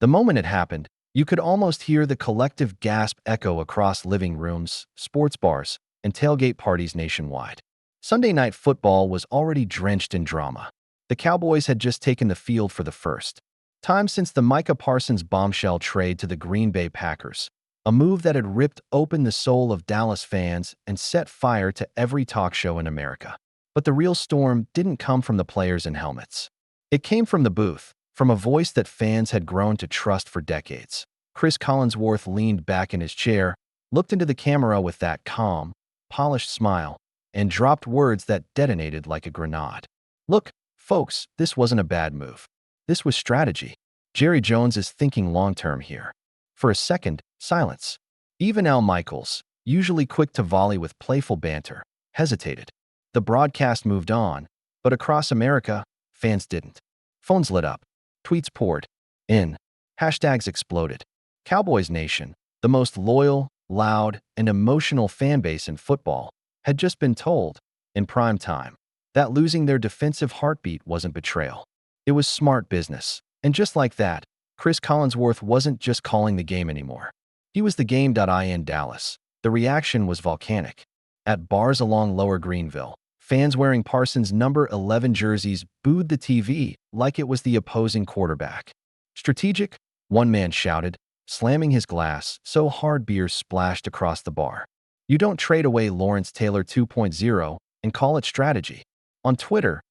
The moment it happened, you could almost hear the collective gasp echo across living rooms, sports bars, and tailgate parties nationwide. Sunday Night Football was already drenched in drama. The Cowboys had just taken the field for the first time since the Micah Parsons bombshell trade to the Green Bay Packers, a move that had ripped open the soul of Dallas fans and set fire to every talk show in America. But the real storm didn't come from the players in helmets. It came from the booth, from a voice that fans had grown to trust for decades. Cris Collinsworth leaned back in his chair, looked into the camera with that calm, polished smile, and dropped words that detonated like a grenade. Look, folks, this wasn't a bad move. This was strategy. Jerry Jones is thinking long-term here. For a second, silence. Even Al Michaels, usually quick to volley with playful banter, hesitated. The broadcast moved on, but across America, fans didn't. Phones lit up. Tweets poured in. Hashtags exploded. Cowboys Nation, the most loyal, loud, and emotional fan base in football, had just been told, in prime time, that losing their defensive heartbeat wasn't betrayal. It was smart business. And just like that, Cris Collinsworth wasn't just calling the game anymore. He was the game.in Dallas. The reaction was volcanic. At bars along Lower Greenville, fans wearing Parsons' number 11 jerseys booed the TV like it was the opposing quarterback. Strategic, one man shouted, slamming his glass so hard beer splashed across the bar. You don't trade away Lawrence Taylor 2.0 and call it strategy. On Twitter,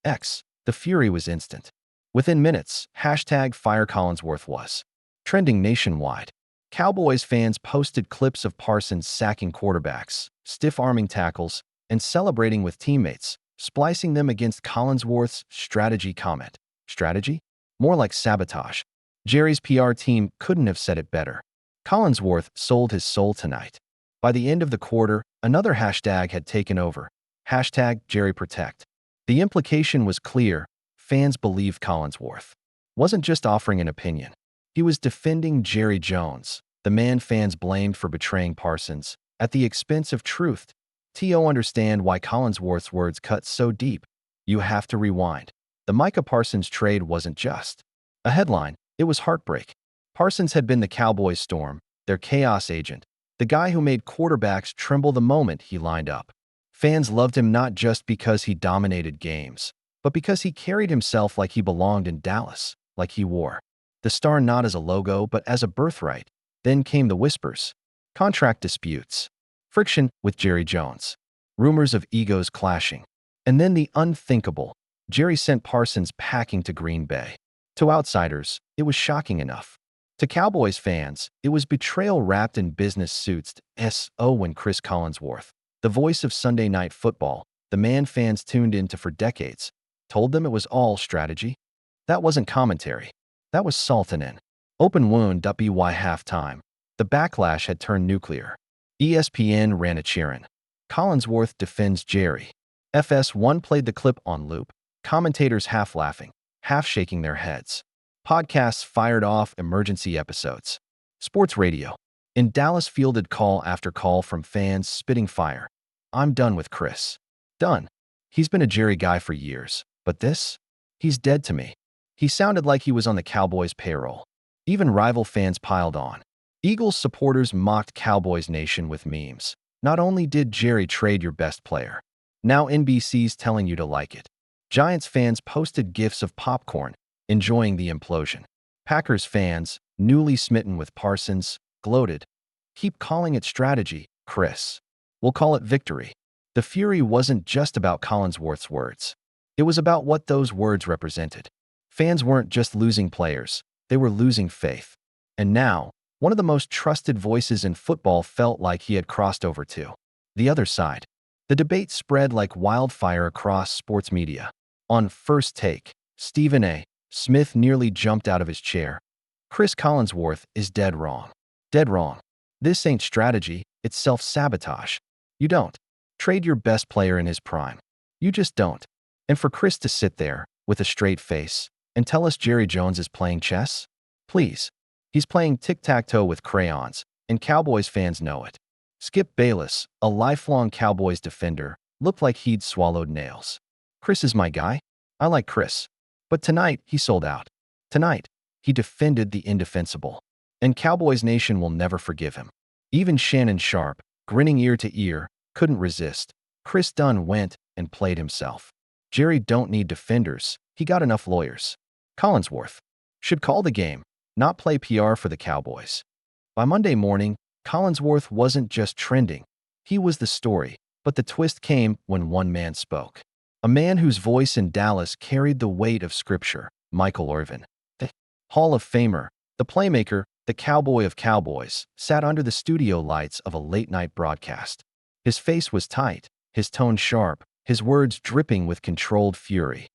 X, the fury was instant. Within minutes, #FireCollinsworth was trending nationwide. Cowboys fans posted clips of Parsons sacking quarterbacks, stiff-arming tackles, and celebrating with teammates, splicing them against Collinsworth's strategy comment. Strategy? More like sabotage. Jerry's PR team couldn't have said it better. Collinsworth sold his soul tonight. By the end of the quarter, another hashtag had taken over. #JerryProtect. The implication was clear. Fans believed Collinsworth wasn't just offering an opinion. He was defending Jerry Jones, the man fans blamed for betraying Parsons, at the expense of truth. To understand why Collinsworth's words cut so deep, you have to rewind. The Micah Parsons trade wasn't just a headline, it was heartbreak. Parsons had been the Cowboys' storm, their chaos agent, the guy who made quarterbacks tremble the moment he lined up. Fans loved him not just because he dominated games, but because he carried himself like he belonged in Dallas, like he wore the star not as a logo but as a birthright. Then came the whispers, contract disputes, friction with Jerry Jones, rumors of egos clashing, and then the unthinkable. Jerry sent Parsons packing to Green Bay. To outsiders, it was shocking enough. To Cowboys fans, it was betrayal wrapped in business suits. When Cris Collinsworth, the voice of Sunday Night Football, the man fans tuned into for decades, told them it was all strategy. That wasn't commentary. That was salt in an open wound. By halftime, the backlash had turned nuclear. ESPN ran a cheering. Collinsworth defends Jerry. FS1 played the clip on loop, commentators half laughing, half shaking their heads. Podcasts fired off emergency episodes. Sports radio in Dallas fielded call after call from fans spitting fire. I'm done with Cris. Done. He's been a Jerry guy for years. But this? He's dead to me. He sounded like he was on the Cowboys' payroll. Even rival fans piled on. Eagles supporters mocked Cowboys Nation with memes. Not only did Jerry trade your best player, now NBC's telling you to like it. Giants fans posted gifs of popcorn, enjoying the implosion. Packers fans, newly smitten with Parsons, gloated. Keep calling it strategy, Cris. We'll call it victory. The fury wasn't just about Collinsworth's words. It was about what those words represented. Fans weren't just losing players, they were losing faith. And now, one of the most trusted voices in football felt like he had crossed over to the other side. The debate spread like wildfire across sports media. On First Take, Stephen A. Smith nearly jumped out of his chair. Cris Collinsworth is dead wrong. Dead wrong. This ain't strategy, it's self-sabotage. You don't trade your best player in his prime. You just don't. And for Cris to sit there, with a straight face, and tell us Jerry Jones is playing chess? Please. He's playing tic-tac-toe with crayons, and Cowboys fans know it. Skip Bayless, a lifelong Cowboys defender, looked like he'd swallowed nails. Cris is my guy. I like Cris. But tonight, he sold out. Tonight, He defended the indefensible. And Cowboys Nation will never forgive him. Even Shannon Sharp, grinning ear to ear, couldn't resist. Chris Dunn went and played himself. Jerry don't need defenders. He got enough lawyers. Collinsworth should call the game, not play PR for the Cowboys. By Monday morning, Collinsworth wasn't just trending. He was the story. But the twist came when one man spoke. A man whose voice in Dallas carried the weight of scripture, Michael Irvin. The Hall of Famer, the playmaker, the cowboy of cowboys, sat under the studio lights of a late-night broadcast. His face was tight, his tone sharp, his words dripping with controlled fury.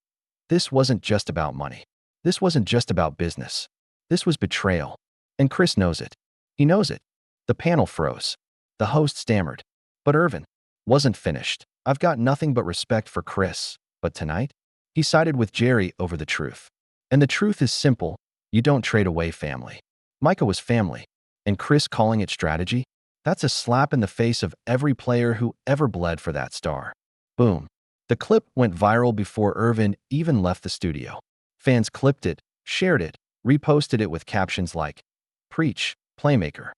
This wasn't just about money. This wasn't just about business. This was betrayal. And Chris knows it. He knows it. The panel froze. The host stammered. But Irvin wasn't finished. I've got nothing but respect for Chris. But tonight, he sided with Jerry over the truth. And the truth is simple. You don't trade away family. Micah was family. And Chris calling it strategy? That's a slap in the face of every player who ever bled for that star. Boom. The clip went viral before Irvin even left the studio. Fans clipped it, shared it, reposted it with captions like, "Preach, playmaker."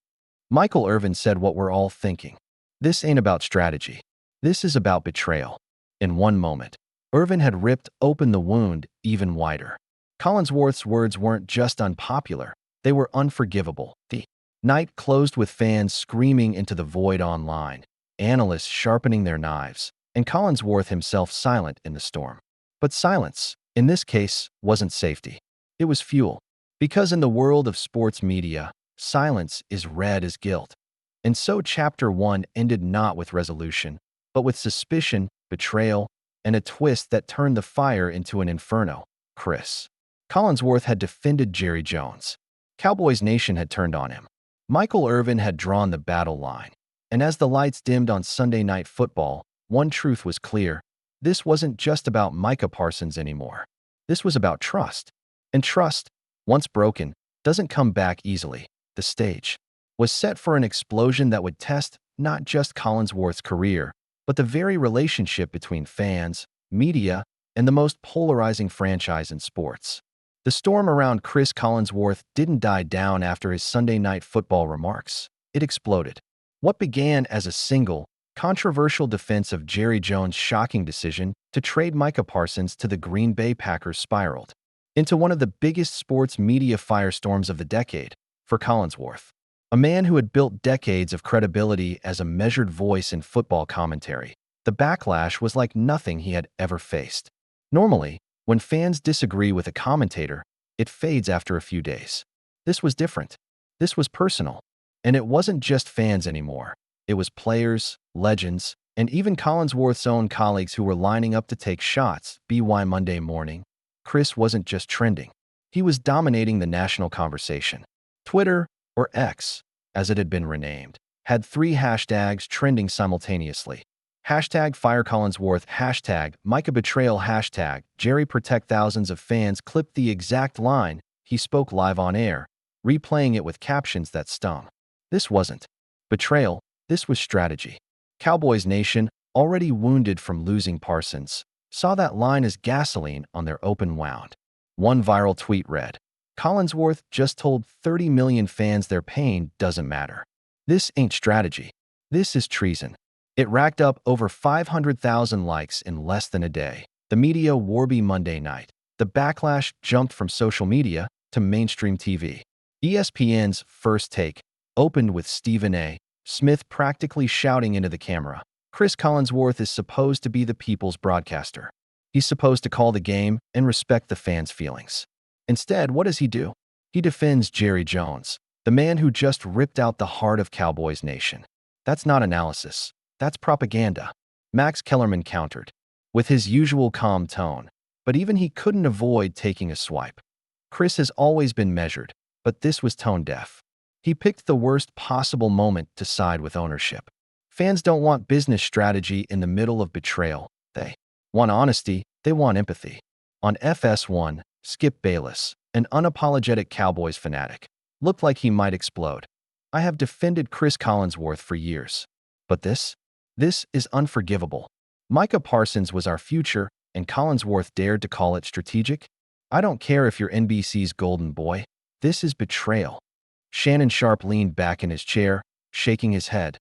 Michael Irvin said what we're all thinking. This ain't about strategy. This is about betrayal. In one moment, Irvin had ripped open the wound even wider. Collinsworth's words weren't just unpopular, they were unforgivable. The night closed with fans screaming into the void online, analysts sharpening their knives, and Collinsworth himself silent in the storm. But silence, in this case, wasn't safety. It was fuel. Because in the world of sports media, silence is red as guilt. And so Chapter 1 ended not with resolution, but with suspicion, betrayal, and a twist that turned the fire into an inferno. Cris Collinsworth had defended Jerry Jones. Cowboys Nation had turned on him. Michael Irvin had drawn the battle line. And as the lights dimmed on Sunday Night Football, one truth was clear. This wasn't just about Micah Parsons anymore. This was about trust. And trust, once broken, doesn't come back easily. The stage was set for an explosion that would test not just Collinsworth's career, but the very relationship between fans, media, and the most polarizing franchise in sports. The storm around Cris Collinsworth didn't die down after his Sunday Night Football remarks. It exploded. What began as a single, controversial defense of Jerry Jones' shocking decision to trade Micah Parsons to the Green Bay Packers spiraled into one of the biggest sports media firestorms of the decade for Collinsworth. A man who had built decades of credibility as a measured voice in football commentary, the backlash was like nothing he had ever faced. Normally, when fans disagree with a commentator, it fades after a few days. This was different. This was personal. And it wasn't just fans anymore. It was players, legends, and even Collinsworth's own colleagues who were lining up to take shots. By Monday morning, Chris wasn't just trending. He was dominating the national conversation. Twitter, or X, as it had been renamed, had 3 hashtags trending simultaneously. Hashtag Fire Collinsworth, hashtag Micah Betrayal, hashtag Jerry Protect. Thousands of fans clipped the exact line he spoke live on air, replaying it with captions that stung. This wasn't betrayal, this was strategy. Cowboys Nation, already wounded from losing Parsons, saw that line as gasoline on their open wound. One viral tweet read, "Collinsworth just told 30 million fans their pain doesn't matter. This ain't strategy. This is treason." It racked up over 500,000 likes in less than a day. The media warby Monday night. The backlash jumped from social media to mainstream TV. ESPN's First Take opened with Stephen A. Smith practically shouting into the camera, "Cris Collinsworth is supposed to be the people's broadcaster. He's supposed to call the game and respect the fans' feelings." Instead, what does he do? He defends Jerry Jones, the man who just ripped out the heart of Cowboys Nation. That's not analysis. That's propaganda. Max Kellerman countered, with his usual calm tone, but even he couldn't avoid taking a swipe. Chris has always been measured, but this was tone-deaf. He picked the worst possible moment to side with ownership. Fans don't want business strategy in the middle of betrayal. They want honesty, they want empathy. On FS1, Skip Bayless, an unapologetic Cowboys fanatic, looked like he might explode. "I have defended Cris Collinsworth for years. But this is unforgivable. Micah Parsons was our future, and Collinsworth dared to call it strategic? I don't care if you're NBC's golden boy. This is betrayal. Shannon Sharpe leaned back in his chair, shaking his head.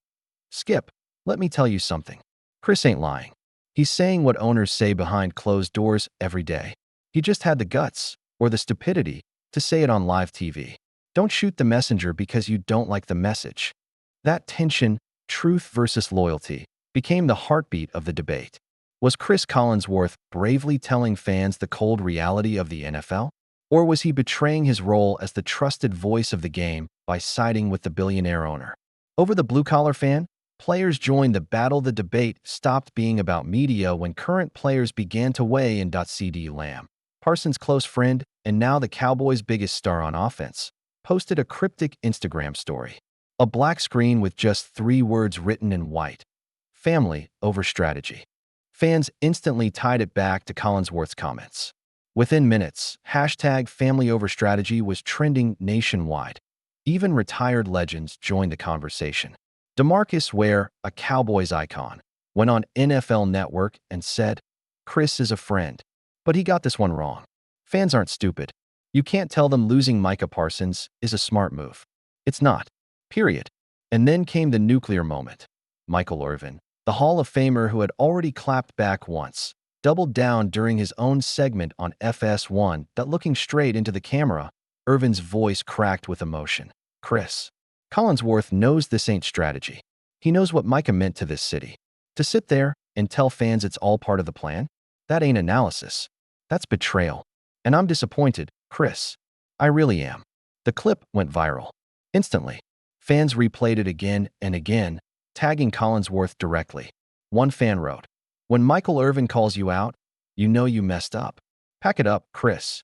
Skip, let me tell you something. Cris ain't lying. He's saying what owners say behind closed doors every day. He just had the guts, or the stupidity, to say it on live TV. Don't shoot the messenger because you don't like the message. That tension, truth versus loyalty, became the heartbeat of the debate. Was Cris Collinsworth bravely telling fans the cold reality of the NFL? Or was he betraying his role as the trusted voice of the game by siding with the billionaire owner? Over the blue-collar fan, players joined the battle. The debate stopped being about media when current players began to weigh in. CeeDee Lamb, Parsons' close friend and now the Cowboys' biggest star on offense, posted a cryptic Instagram story. A black screen with just 3 words written in white. Family over strategy. Fans instantly tied it back to Collinsworth's comments. Within minutes, #FamilyOverStrategy was trending nationwide. Even retired legends joined the conversation. DeMarcus Ware, a Cowboys icon, went on NFL Network and said, "Cris is a friend, but he got this one wrong. Fans aren't stupid. You can't tell them losing Micah Parsons is a smart move. It's not. Period." And then came the nuclear moment. Michael Irvin, the Hall of Famer who had already clapped back once, doubled down during his own segment on FS1. Looking straight into the camera, Irvin's voice cracked with emotion. "Cris Collinsworth knows this ain't strategy. He knows what Micah meant to this city. To sit there and tell fans it's all part of the plan? That ain't analysis. That's betrayal. And I'm disappointed, Cris. I really am." The clip went viral. Instantly, fans replayed it again and again, tagging Collinsworth directly. One fan wrote, "When Michael Irvin calls you out, you know you messed up. Pack it up, Cris."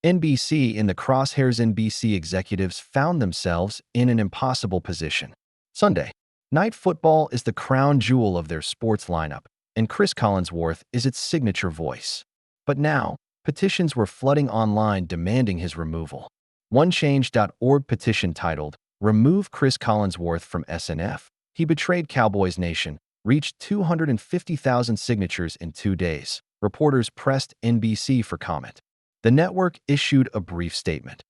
NBC in the crosshairs. NBC executives found themselves in an impossible position. Sunday Night Football is the crown jewel of their sports lineup, and Cris Collinsworth is its signature voice. But now, petitions were flooding online demanding his removal. OneChange.org petition titled, "Remove Cris Collinsworth from SNF. He betrayed Cowboys Nation," reached 250,000 signatures in 2 days. Reporters pressed NBC for comment. The network issued a brief statement.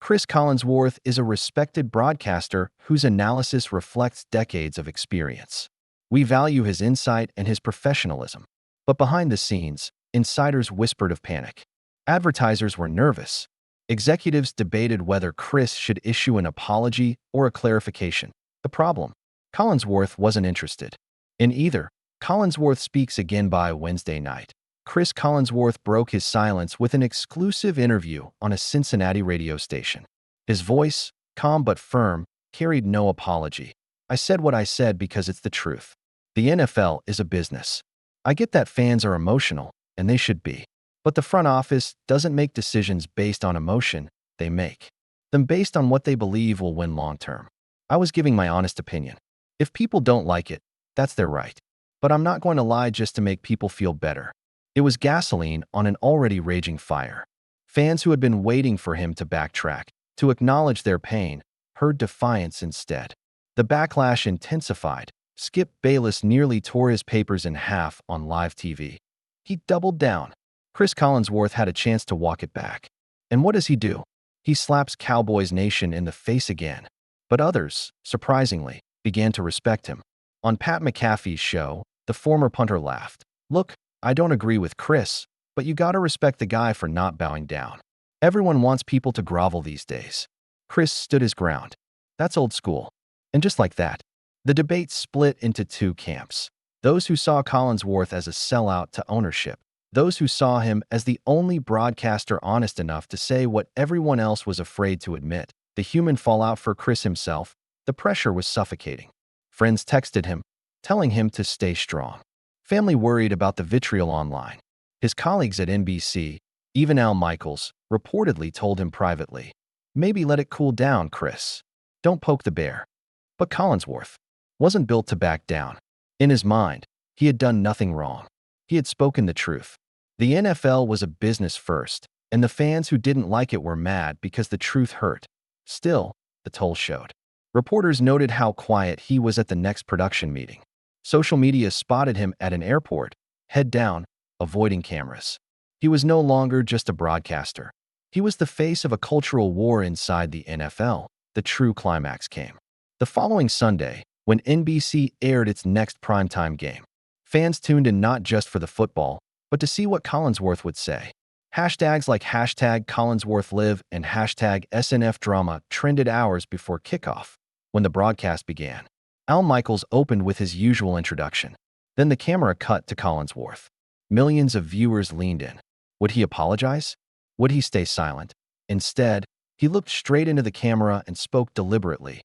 Cris Collinsworth is a respected broadcaster whose analysis reflects decades of experience. We value his insight and his professionalism. But behind the scenes, insiders whispered of panic. Advertisers were nervous. Executives debated whether Cris should issue an apology or a clarification. The problem? Collinsworth wasn't interested in either. Collinsworth speaks again by Wednesday night. Cris Collinsworth broke his silence with an exclusive interview on a Cincinnati radio station. His voice, calm but firm, carried no apology. "I said what I said because it's the truth. The NFL is a business. I get that fans are emotional, and they should be. But the front office doesn't make decisions based on emotion. They make them based on what they believe will win long term. I was giving my honest opinion. If people don't like it, that's their right. But I'm not going to lie just to make people feel better." It was gasoline on an already raging fire. Fans who had been waiting for him to backtrack, to acknowledge their pain, heard defiance instead. The backlash intensified. Skip Bayless nearly tore his papers in half on live TV. He doubled down. Cris Collinsworth had a chance to walk it back. And what does he do? He slaps Cowboys Nation in the face again. But others, surprisingly, began to respect him. On Pat McAfee's show, the former punter laughed. "Look, I don't agree with Cris, but you gotta respect the guy for not bowing down. Everyone wants people to grovel these days." Cris stood his ground. That's old school. And just like that, the debate split into 2 camps. Those who saw Collinsworth as a sellout to ownership. Those who saw him as the only broadcaster honest enough to say what everyone else was afraid to admit. The human fallout for Cris himself, the pressure was suffocating. Friends texted him, telling him to stay strong. Family worried about the vitriol online. His colleagues at NBC, even Al Michaels, reportedly told him privately, "Maybe let it cool down, Cris. Don't poke the bear." But Collinsworth wasn't built to back down. In his mind, he had done nothing wrong. He had spoken the truth. The NFL was a business first, and the fans who didn't like it were mad because the truth hurt. Still, the toll showed. Reporters noted how quiet he was at the next production meeting. Social media spotted him at an airport, head down, avoiding cameras. He was no longer just a broadcaster. He was the face of a cultural war inside the NFL. The true climax came the following Sunday, when NBC aired its next primetime game. Fans tuned in not just for the football, but to see what Collinsworth would say. Hashtags like hashtag CollinsworthLive and hashtag SNFDrama trended hours before kickoff. When the broadcast began, Al Michaels opened with his usual introduction. Then the camera cut to Collinsworth. Millions of viewers leaned in. Would he apologize? Would he stay silent? Instead, he looked straight into the camera and spoke deliberately.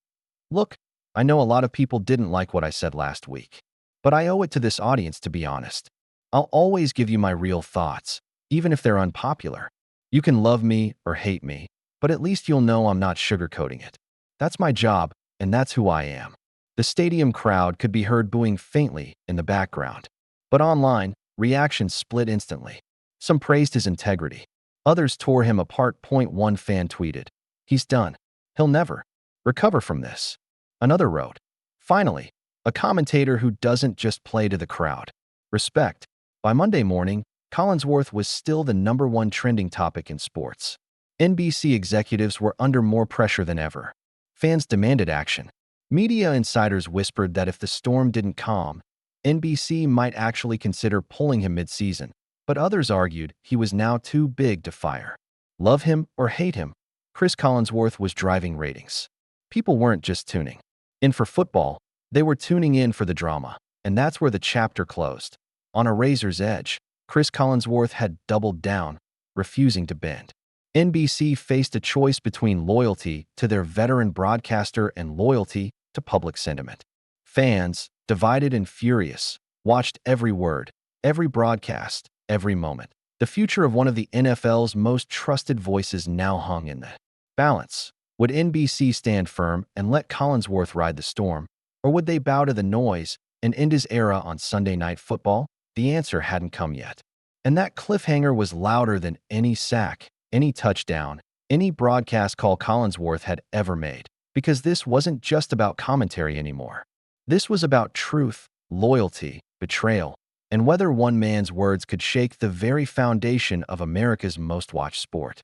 Look, I know a lot of people didn't like what I said last week, but I owe it to this audience to be honest. I'll always give you my real thoughts, even if they're unpopular. You can love me or hate me, but at least you'll know I'm not sugarcoating it. That's my job, and that's who I am. The stadium crowd could be heard booing faintly in the background, but online, reactions split instantly. Some praised his integrity. Others tore him apart. One fan tweeted, "He's done. He'll never recover from this." Another wrote, "Finally, a commentator who doesn't just play to the crowd. Respect." By Monday morning, Collinsworth was still the #1 trending topic in sports. NBC executives were under more pressure than ever. Fans demanded action. Media insiders whispered that if the storm didn't calm, NBC might actually consider pulling him mid-season, but others argued he was now too big to fire. Love him or hate him, Cris Collinsworth was driving ratings. People weren't just tuning in for football, they were tuning in for the drama, and that's where the chapter closed. On a razor's edge, Cris Collinsworth had doubled down, refusing to bend. NBC faced a choice between loyalty to their veteran broadcaster and loyalty to public sentiment. Fans, divided and furious, watched every word, every broadcast, every moment. The future of one of the NFL's most trusted voices now hung in the balance. Would NBC stand firm and let Collinsworth ride the storm, or would they bow to the noise and end his era on Sunday Night Football? The answer hadn't come yet. And that cliffhanger was louder than any sack, any touchdown, any broadcast call Collinsworth had ever made. Because this wasn't just about commentary anymore. This was about truth, loyalty, betrayal, and whether one man's words could shake the very foundation of America's most watched sport.